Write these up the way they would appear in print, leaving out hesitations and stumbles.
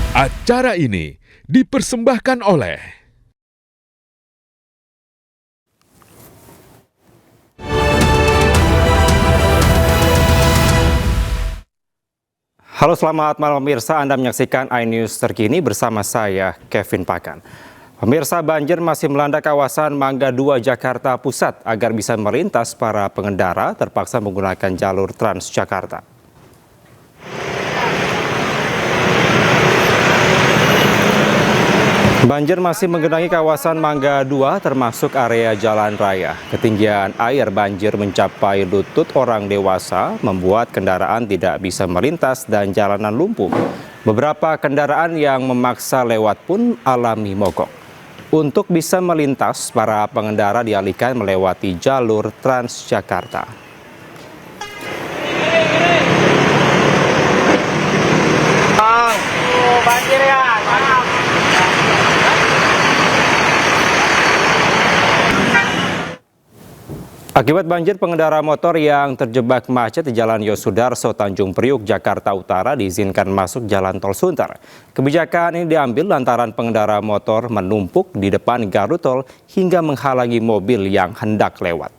Acara ini dipersembahkan oleh Halo, selamat malam pemirsa. Anda menyaksikan iNews terkini bersama saya, Kevin Pakan. Pemirsa, banjir masih melanda kawasan Mangga 2 Jakarta Pusat. Agar bisa melintas, para pengendara terpaksa menggunakan jalur Transjakarta. Banjir masih menggenangi kawasan Mangga 2 termasuk area jalan raya. Ketinggian air banjir mencapai lutut orang dewasa, membuat kendaraan tidak bisa melintas dan jalanan lumpuh. Beberapa kendaraan yang memaksa lewat pun alami mogok. Untuk bisa melintas, para pengendara dialihkan melewati jalur Transjakarta. Banjir ya, maaf. Akibat banjir, pengendara motor yang terjebak macet di Jalan Yosudarso, Tanjung Priuk, Jakarta Utara diizinkan masuk Jalan Tol Sunter. Kebijakan ini diambil lantaran pengendara motor menumpuk di depan gardu tol hingga menghalangi mobil yang hendak lewat.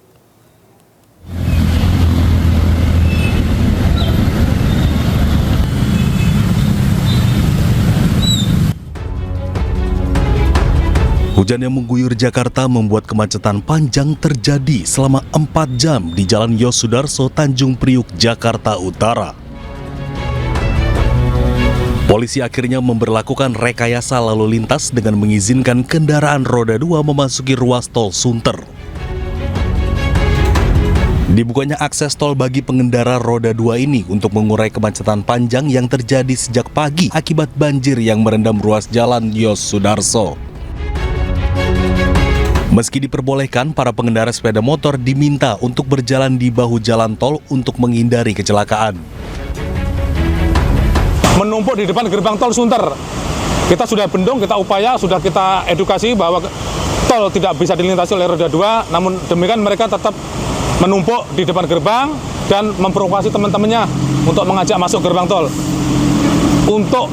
Hujan yang mengguyur Jakarta membuat kemacetan panjang terjadi selama 4 jam di Jalan Yosudarso, Tanjung Priuk, Jakarta Utara. Polisi akhirnya memberlakukan rekayasa lalu lintas dengan mengizinkan kendaraan roda 2 memasuki ruas tol Sunter. Dibukanya akses tol bagi pengendara roda 2 ini untuk mengurai kemacetan panjang yang terjadi sejak pagi akibat banjir yang merendam ruas Jalan Yosudarso. Meski diperbolehkan, para pengendara sepeda motor diminta untuk berjalan di bahu jalan tol untuk menghindari kecelakaan. Menumpuk di depan gerbang tol Sunter. Kita sudah bendung, kita upaya, sudah kita edukasi bahwa tol tidak bisa dilintasi oleh roda 2, namun demikian mereka tetap menumpuk di depan gerbang dan memprovokasi teman-temannya untuk mengajak masuk gerbang tol. Untuk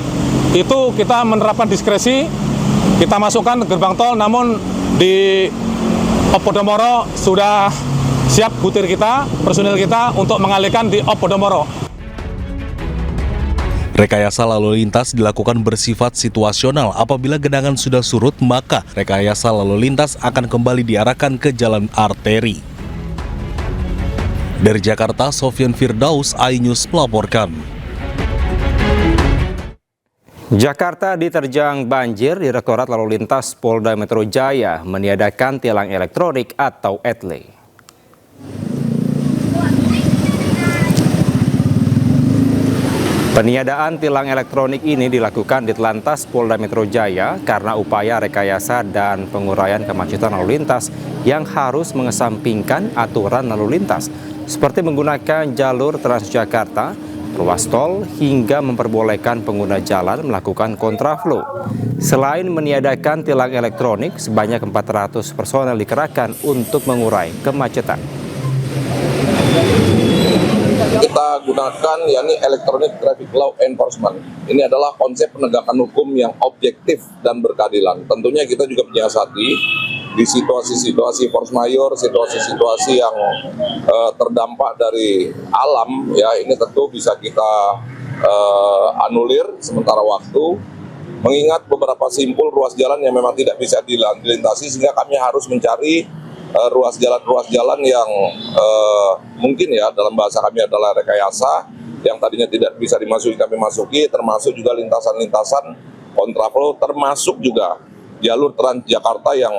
itu kita menerapkan diskresi, kita masukkan gerbang tol, namun di Podomoro sudah siap butir kita, personil kita untuk mengalihkan di Podomoro. Rekayasa lalu lintas dilakukan bersifat situasional. Apabila genangan sudah surut, maka rekayasa lalu lintas akan kembali diarahkan ke jalan arteri. Dari Jakarta, Sofyan Firdaus, iNews melaporkan. Jakarta diterjang banjir. Direktorat Lalu Lintas Polda Metro Jaya meniadakan tilang elektronik atau ETLE. Peniadaan tilang elektronik ini dilakukan di Telantas Polda Metro Jaya karena upaya rekayasa dan penguraian kemacetan lalu lintas yang harus mengesampingkan aturan lalu lintas, seperti menggunakan jalur Transjakarta, ruas tol, hingga memperbolehkan pengguna jalan melakukan kontraflow. Selain meniadakan tilang elektronik, sebanyak 400 personel dikerahkan untuk mengurai kemacetan. Kita gunakan yakni Electronic Traffic Law Enforcement. Ini adalah konsep penegakan hukum yang objektif dan berkeadilan. Tentunya kita juga menyiasati di situasi-situasi force majeure, situasi-situasi yang terdampak dari alam, ya ini tentu bisa kita anulir sementara waktu, mengingat beberapa simpul ruas jalan yang memang tidak bisa dilintasi, sehingga kami harus mencari ruas jalan yang mungkin ya dalam bahasa kami adalah rekayasa, yang tadinya tidak bisa dimasuki kami masuki, termasuk juga lintasan-lintasan kontraflow, termasuk juga jalur Transjakarta yang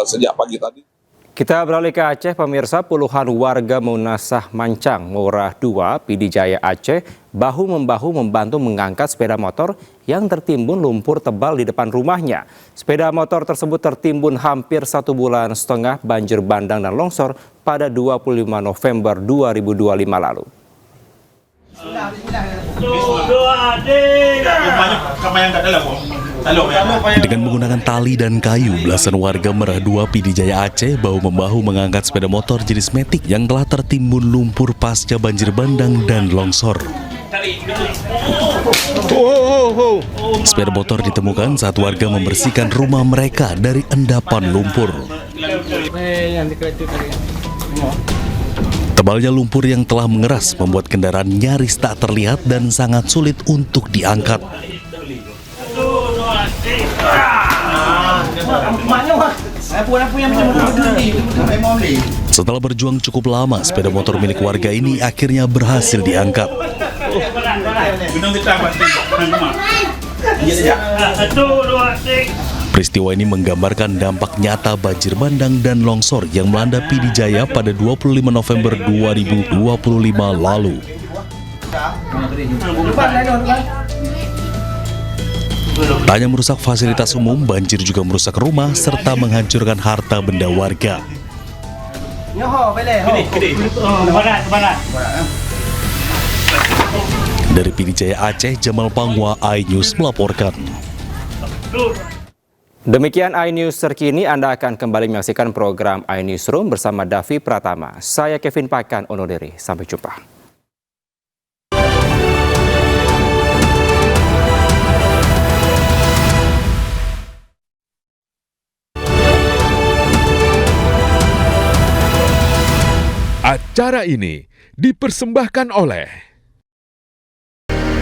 sejak pagi tadi. Kita beralih ke Aceh, pemirsa. Puluhan warga Munasah Mancang, Ngurah 2, Pidijaya Aceh, bahu-membahu membantu mengangkat sepeda motor yang tertimbun lumpur tebal di depan rumahnya. Sepeda motor tersebut tertimbun hampir 1,5 bulan banjir bandang dan longsor pada 25 November 2025 lalu. Dengan menggunakan tali dan kayu, belasan warga Merah 2 Pidijaya Aceh bahu-membahu mengangkat sepeda motor jenis Matic yang telah tertimbun lumpur pasca banjir bandang dan longsor. Sepeda motor ditemukan saat warga membersihkan rumah mereka dari endapan lumpur. Tebalnya lumpur yang telah mengeras membuat kendaraan nyaris tak terlihat dan sangat sulit untuk diangkat. Setelah berjuang cukup lama, sepeda motor milik warga ini akhirnya berhasil diangkat. Peristiwa ini menggambarkan dampak nyata banjir bandang dan longsor yang melanda Pidijaya pada 25 November 2025 lalu. Tak hanya merusak fasilitas umum, banjir juga merusak rumah serta menghancurkan harta benda warga. Dari Pidijaya Aceh, Jamal Pangwa, iNews melaporkan. Demikian iNews terkini, Anda akan kembali menyaksikan program iNewsroom bersama Davi Pratama. Saya Kevin Pakan undur diri. Sampai jumpa. Acara ini dipersembahkan oleh